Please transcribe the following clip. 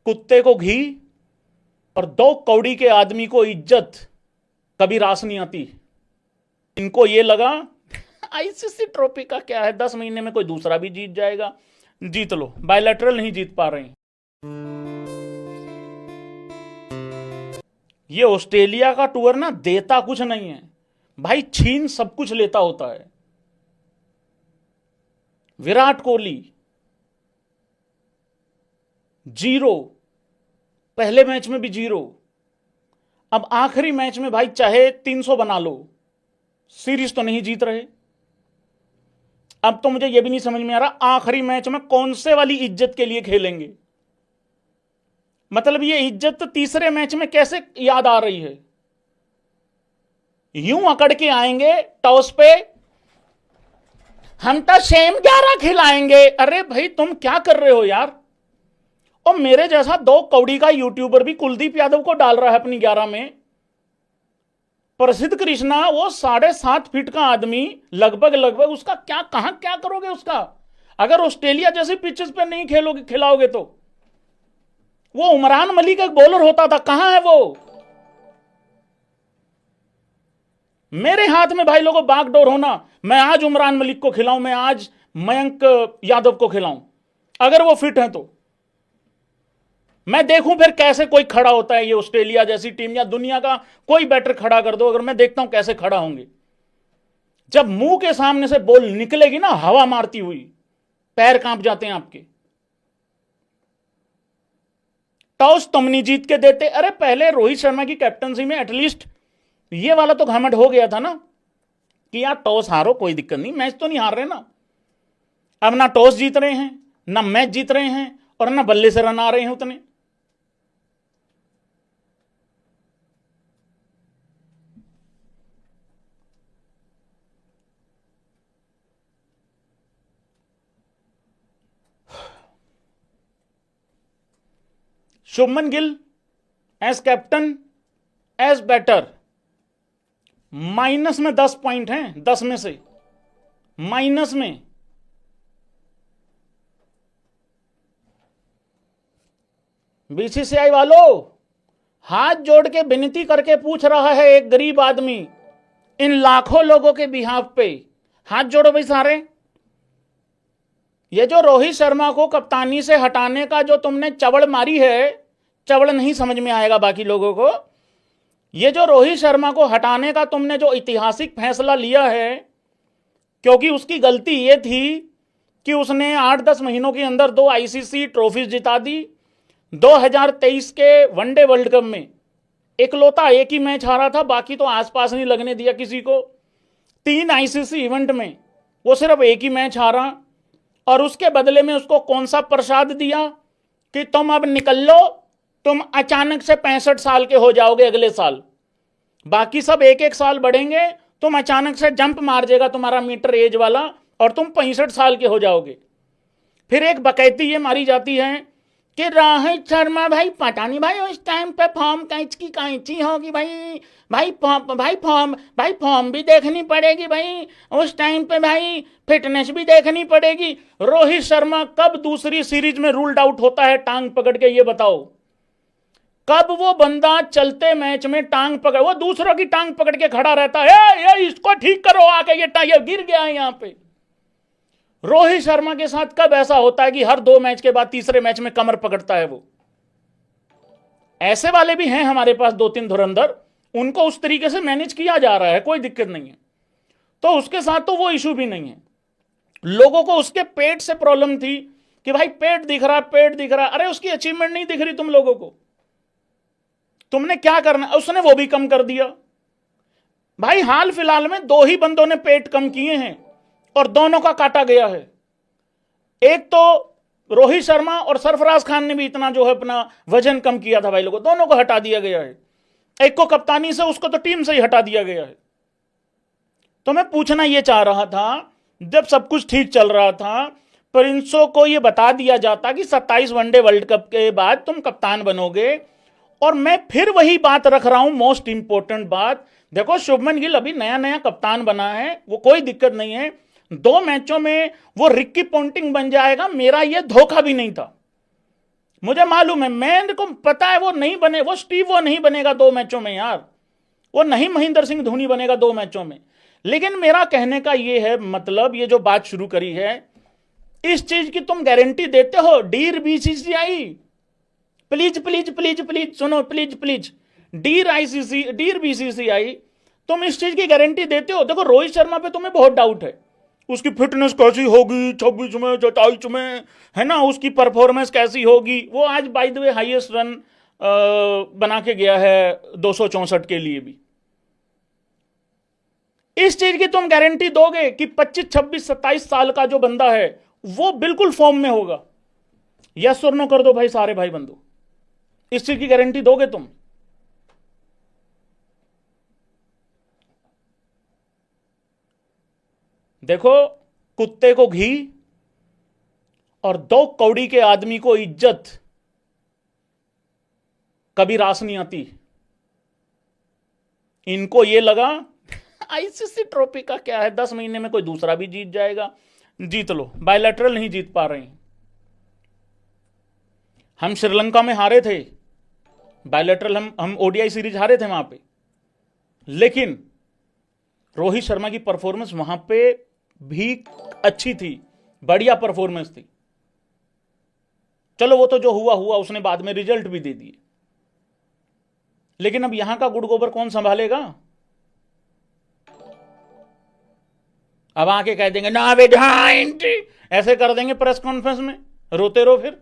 कुत्ते को घी और 2 कौड़ी के आदमी को इज्जत कभी रास नहीं आती। इनको ये लगा आईसीसी ट्रॉफी का क्या है, 10 महीने में कोई दूसरा भी जीत जाएगा, जीत लो। बायलैटरल नहीं जीत पा रहे हैं। ये ऑस्ट्रेलिया का टूर ना देता कुछ नहीं है भाई, छीन सब कुछ लेता होता है। विराट कोहली 0, पहले मैच में भी 0, अब आखिरी मैच में भाई चाहे 300 बना लो, सीरीज तो नहीं जीत रहे। अब तो मुझे यह भी नहीं समझ में आ रहा आखिरी मैच में कौन से वाली इज्जत के लिए खेलेंगे। मतलब ये इज्जत तीसरे मैच में कैसे याद आ रही है। यूं अकड़ के आएंगे टॉस पे, हम तो सेम 11 खिलाएंगे। अरे भाई तुम क्या कर रहे हो यार। और मेरे जैसा 2 कौड़ी का यूट्यूबर भी कुलदीप यादव को डाल रहा है अपनी 11 में। प्रसिद्ध कृष्णा वो 7.5 फीट का आदमी, लगभग उसका क्या कहां क्या करोगे उसका। अगर ऑस्ट्रेलिया जैसी पिचेस पे नहीं खिलाओगे तो। वो उमरान मलिक एक बॉलर होता था, कहां है वो। मेरे हाथ में भाई लोगों बागडोर होना, मैं आज उमरान मलिक को खिलाऊं, मैं आज मयंक यादव को खिलाऊं, अगर वो फिट है तो। मैं देखूं फिर कैसे कोई खड़ा होता है। ये ऑस्ट्रेलिया जैसी टीम या दुनिया का कोई बैटर खड़ा कर दो, अगर मैं देखता हूं कैसे खड़ा होंगे। जब मुंह के सामने से बॉल निकलेगी ना हवा मारती हुई, पैर कांप जाते हैं आपके। टॉस तुम नहीं जीत के देते। अरे पहले रोहित शर्मा की कैप्टनसी में एटलीस्ट ये वाला तो घमंड हो गया था ना कि यार टॉस हारो कोई दिक्कत नहीं, मैच तो नहीं हार रहे ना। अब ना टॉस जीत रहे हैं, ना मैच जीत रहे हैं, और ना बल्ले से रन आ रहे हैं उतने। Shubman Gill as captain, as batter, minus में 10 पॉइंट हैं, 10 में से माइनस में। बीसीसीआई वालों, हाथ जोड़ के विनती करके पूछ रहा है एक गरीब आदमी इन लाखों लोगों के बिहाफ पे, हाथ जोड़ो भाई सारे। ये जो रोहित शर्मा को कप्तानी से हटाने का जो तुमने चवड़ मारी है, चवड़ नहीं समझ में आएगा बाकी लोगों को। ये जो रोहित शर्मा को हटाने का तुमने जो ऐतिहासिक फैसला लिया है, क्योंकि उसकी गलती ये थी कि उसने 8-10 महीनों के अंदर 2 आईसीसी ट्रॉफीज जिता दी। 2023 के वनडे वर्ल्ड कप में इकलौता एक ही मैच हारा था, बाकी तो आसपास नहीं लगने दिया किसी को। 3 आईसीसी इवेंट में वो सिर्फ एक ही मैच हारा, और उसके बदले में उसको कौन सा प्रसाद दिया कि तुम अब निकल लो, तुम अचानक से 65 साल के हो जाओगे अगले साल। बाकी सब 1-1 साल बढ़ेंगे, तुम अचानक से जंप मार जाएगा तुम्हारा मीटर एज वाला और तुम 65 साल के हो जाओगे। फिर एक बकैती ये मारी जाती है कि रोहित शर्मा भाई पता नहीं भाई उस टाइम पे फॉर्म कैंची कैंची होगी भाई फॉर्म भी देखनी पड़ेगी भाई, उस टाइम पे भाई फिटनेस भी देखनी पड़ेगी। रोहित शर्मा कब दूसरी सीरीज में रूल्ड आउट होता है टांग पकड़ के, ये बताओ। कब वो बंदा चलते मैच में टांग पकड़, वो दूसरों की टांग पकड़ के खड़ा रहता है, ये इसको ठीक करो आके, ये गिर गया है यहां पे। रोहित शर्मा के साथ कब ऐसा होता है कि हर 2 मैच के बाद तीसरे मैच में कमर पकड़ता है वो। ऐसे वाले भी हैं हमारे पास 2-3 धुरंधर, उनको उस तरीके से मैनेज किया जा रहा है, कोई दिक्कत नहीं है। तो उसके साथ तो वो इशू भी नहीं है। लोगों को उसके पेट से प्रॉब्लम थी कि भाई पेट दिख रहा। अरे उसकी अचीवमेंट नहीं दिख रही तुम लोगों को, तुमने क्या करना, उसने वो भी कम कर दिया। भाई हाल फिलहाल में 2 ही बंदों ने पेट कम किए हैं और दोनों का काटा गया है। एक तो रोहित शर्मा और सरफराज खान ने भी इतना जो है अपना वजन कम किया था भाई लोगों, दोनों को हटा दिया गया है। एक को कप्तानी से, उसको तो टीम से ही हटा दिया गया है। तो मैं पूछना यह चाह रहा था, जब सब कुछ ठीक चल रहा था, प्रिंसो को यह बता दिया जाता कि 27 वनडे वर्ल्ड कप के बाद तुम कप्तान बनोगे। और मैं फिर वही बात रख रहा हूं, मोस्ट इंपॉर्टेंट बात, देखो शुभमन गिल अभी नया नया कप्तान बना है, वो कोई दिक्कत नहीं है। 2 मैचों में वो रिक्की पोंटिंग बन जाएगा, मेरा ये धोखा भी नहीं था। मुझे मालूम है, मेरे को पता है वो नहीं बने, वो स्टीव वो नहीं बनेगा 2 मैचों में यार, वो नहीं महेंद्र सिंह धोनी बनेगा 2 मैचों में। लेकिन मेरा कहने का ये है, मतलब ये जो बात शुरू करी है, इस चीज की तुम गारंटी देते हो? Deer BCCI, please please please please सुनो, प्लीज प्लीज, डीर बीसीसीआई, तुम इस चीज की गारंटी देते हो? देखो रोहित शर्मा पे तुम्हें बहुत डाउट है, उसकी फिटनेस कैसी होगी 26 में 27 में, है ना, उसकी परफॉर्मेंस कैसी होगी। वो आज by the way highest run बना के गया है 264 के लिए भी। इस चीज की तुम गारंटी दोगे कि 25 26 27 साल का जो बंदा है वो बिल्कुल फॉर्म में होगा? यस और नो कर दो भाई, सारे भाई बंधु, इस चीज की गारंटी दोगे तुम? देखो, कुत्ते को घी और 2 कौड़ी के आदमी को इज्जत कभी रास नहीं आती। इनको ये लगा आईसीसी ट्रॉफी का क्या है, 10 महीने में कोई दूसरा भी जीत जाएगा, जीत लो। बायलैटरल नहीं जीत पा रहे हैं। हम श्रीलंका में हारे थे बायलैटरल, हम ओडीआई सीरीज हारे थे वहां पे, लेकिन रोहित शर्मा की परफॉर्मेंस वहां पे भी अच्छी थी, बढ़िया परफॉर्मेंस थी। चलो वो तो जो हुआ हुआ, उसने बाद में रिजल्ट भी दे दिए, लेकिन अब यहां का गुड़ गोबर कौन संभालेगा? अब आके कह देंगे ना बेटा, ऐसे कर देंगे प्रेस कॉन्फ्रेंस में, रोते रहो फिर।